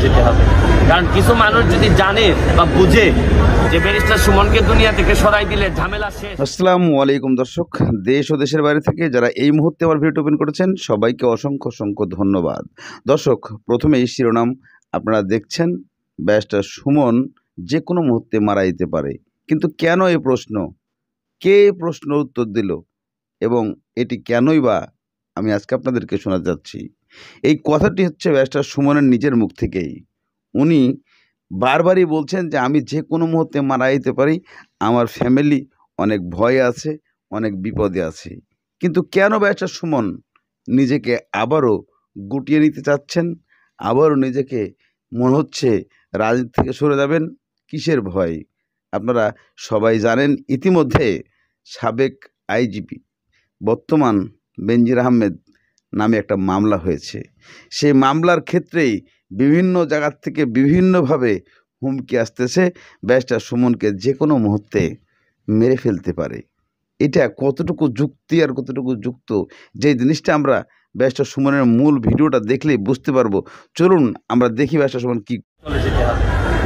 যেতে হবে। কারণ কিছু মানুষ যদি জানে বা বুঝে যে ব্যারিস্টার সুমনকে দুনিয়া থেকে সরাই দিলে ঝামেলা শেষ। আসসালামু আলাইকুম দর্শক, দেশ ও দেশের বাইরে থেকে যারা এই মুহূর্তে আমার ভিডিও ওপেন করেছেন সবাইকে অসংখ্য অসংখ্য ধন্যবাদ। দর্শক, প্রথমে এই শিরোনাম আপনারা দেখছেন, ব্যারিস্টার সুমন যে কোনো মুহূর্তে মারা যেতে পারে। কিন্তু কেন এই প্রশ্ন, কে প্রশ্ন উত্তর দিল এবং এটি কেনই বা আমি আজকে আপনাদেরকে শোনাতে যাচ্ছি। এই কথাটি হচ্ছে ব্যারিস্টার সুমনের নিজের মুখ থেকেই। উনি বারবারই বলছেন যে আমি যে কোনো মুহূর্তে মারা যেতে পারি, আমার ফ্যামিলি অনেক ভয়ে আছে, অনেক বিপদে আছে। কিন্তু কেন ব্যারিস্টার সুমন নিজেকে আবারও গুটিয়ে নিতে চাচ্ছেন, আবারও নিজেকে মনে হচ্ছে রাজনীতি থেকে সরে যাবেন? কিসের ভয়? আপনারা সবাই জানেন, ইতিমধ্যে সাবেক আইজিপি বর্তমান বেনজির আহমেদ নামে একটা মামলা হয়েছে। সেই মামলার ক্ষেত্রেই বিভিন্ন জায়গার থেকে বিভিন্নভাবে হুমকি আসতেছে, ব্যারিস্টার সুমনকে যে কোনো মুহূর্তে মেরে ফেলতে পারে। এটা কতটুকু যুক্তি আর কতটুকু যুক্ত, যে জিনিসটা আমরা ব্যারিস্টার সুমনের মূল ভিডিওটা দেখলেই বুঝতে পারবো। চলুন আমরা দেখি ব্যারিস্টার সুমন কি চলে যেতে হবে।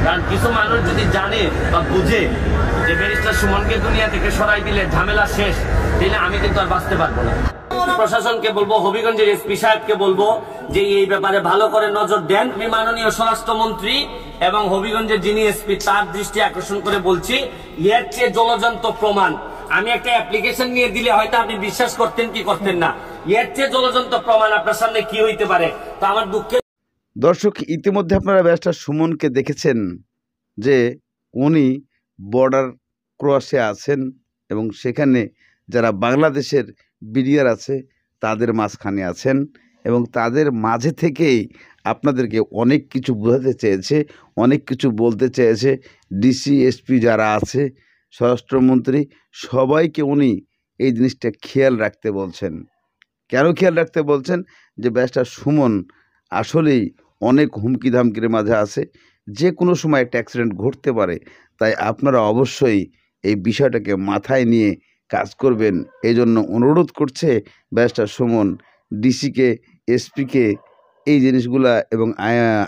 কারণ কিছু মানুষ যদি জানে বা বুঝে যে ব্যারিস্টার সুমনকে দুনিয়া থেকে সরাই দিলে ঝামেলা শেষ, তাহলে আমি কিন্তু আর বাঁচতে পারবো না। প্রশাসনকে বলবো, হবিগঞ্জের এসপি সাহেবকে বলবো যে এই ব্যাপারে ভালো করে নজর দেন। আমি মাননীয় স্বরাষ্ট্রমন্ত্রী এবং হবিগঞ্জের যিনি এসপি তার দৃষ্টি আকর্ষণ করে বলছি, এর চেয়ে জলজন্ত প্রমাণ আমি একটা অ্যাপ্লিকেশন নিয়ে দিলে হয়তো আপনি বিশ্বাস করতেন কি করতেন না। এর চেয়ে জলজন্ত প্রমাণ আপনার সামনে কি হইতে পারে? তো আমার দুঃখে দর্শক, ইতিমধ্যে আপনারা ব্যারিস্টার সুমনকে দেখেছেন যে উনি বর্ডার ক্রসে আছেন এবং সেখানে যারা বাংলাদেশের বিডিআর আছে তাদের মাঝখানে আছেন এবং তাদের মাঝে থেকেই আপনাদেরকে অনেক কিছু বোঝাতে চেয়েছে, অনেক কিছু বলতে চেয়েছে। ডিসি এসপি যারা আছে, স্বরাষ্ট্রমন্ত্রী, সবাইকে উনি এই জিনিসটা খেয়াল রাখতে বলছেন। কেন খেয়াল রাখতে বলছেন? যে ব্যারিস্টার সুমন আসলেই অনেক হুমকি ধামকির মাঝে আছে, যে কোনো সময় একটা অ্যাক্সিডেন্ট ঘটতে পারে। তাই আপনারা অবশ্যই এই বিষয়টাকে মাথায় নিয়ে কাজ করবেন, এই জন্য অনুরোধ করছে ব্যারিস্টার সুমন ডিসিকে, এসপিকে এই জিনিসগুলা এবং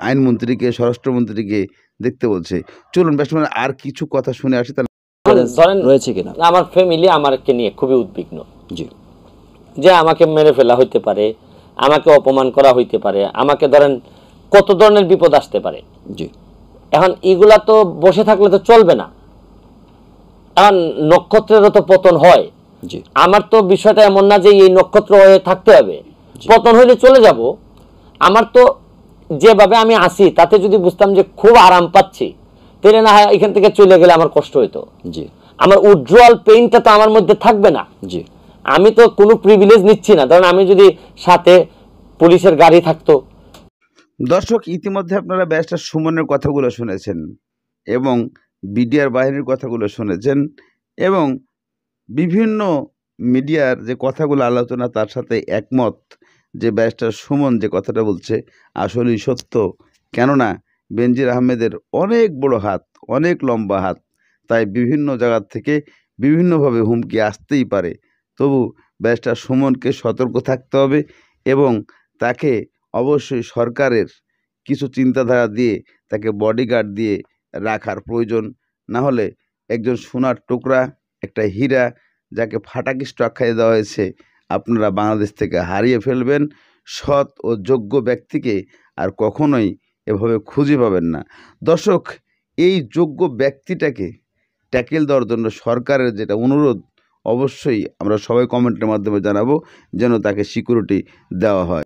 আইনমন্ত্রীকে, স্বরাষ্ট্রমন্ত্রীকে দেখতে বলছে। চলুন ব্যারিস্টার আর কিছু কথা শুনে আসি। তাহলে ধরেন রয়েছে কিনা, আমার ফ্যামিলি আমাকে নিয়ে খুবই উদ্বিগ্ন। জি, যে আমাকে মেরে ফেলা হইতে পারে, আমাকে অপমান করা হইতে পারে, আমাকে ধরেন কত ধরনের বিপদ আসতে পারে। জি, এখন এগুলা তো বসে থাকলে তো চলবে না। এখন নক্ষত্রেরও তো পতন হয়। জি, আমার তো বিষয়টা এমন না যে এই নক্ষত্র হয়ে থাকতে হবে, পতন হইলে চলে যাব। আমার তো যেভাবে আমি আসি তাতে যদি বুঝতাম যে খুব আরাম পাচ্ছি, তাহলে না হয় এখান থেকে চলে গেলে আমার কষ্ট হইতো। জি, আমার উজ্জ্বল পেইনটা তো আমার মধ্যে থাকবে না। জি, আমি তো কোনো প্রিভিলেজ নিচ্ছি না। ধরেন আমি যদি সাথে পুলিশের গাড়ি থাকতো। দর্শক, ইতিমধ্যে আপনারা ব্যারিস্টার সুমনের কথাগুলো শুনেছেন এবং বিডিআর বাহিনীর কথাগুলো শুনেছেন এবং বিভিন্ন মিডিয়ার যে কথাগুলো আলোচনা তার সাথে একমত যে ব্যারিস্টার সুমন যে কথাটা বলছে আসলেই সত্য। কেননা বেনজির আহমেদের অনেক বড় হাত, অনেক লম্বা হাত, তাই বিভিন্ন জায়গার থেকে বিভিন্নভাবে হুমকি আসতেই পারে। তবু ব্যারিস্টার সুমনকে সতর্ক থাকতে হবে এবং তাকে অবশ্যই সরকারের কিছু চিন্তাধারা দিয়ে তাকে বডিগার্ড দিয়ে রাখার প্রয়োজন। না হলে একজন সোনার টুকরা, একটা হীরা, যাকে ফাটাকিষ্ট আখ্যায় দেওয়া হয়েছে, আপনারা বাংলাদেশ থেকে হারিয়ে ফেলবেন। সৎ ও যোগ্য ব্যক্তিকে আর কখনোই এভাবে খুঁজে পাবেন না। দর্শক, এই যোগ্য ব্যক্তিটাকে ট্যাকেল দেওয়ার জন্য সরকারের যেটা অনুরোধ, অবশ্যই আমরা সবাই কমেন্টের মাধ্যমে জানাবো যেন তাকে সিকিউরিটি দেওয়া হয়।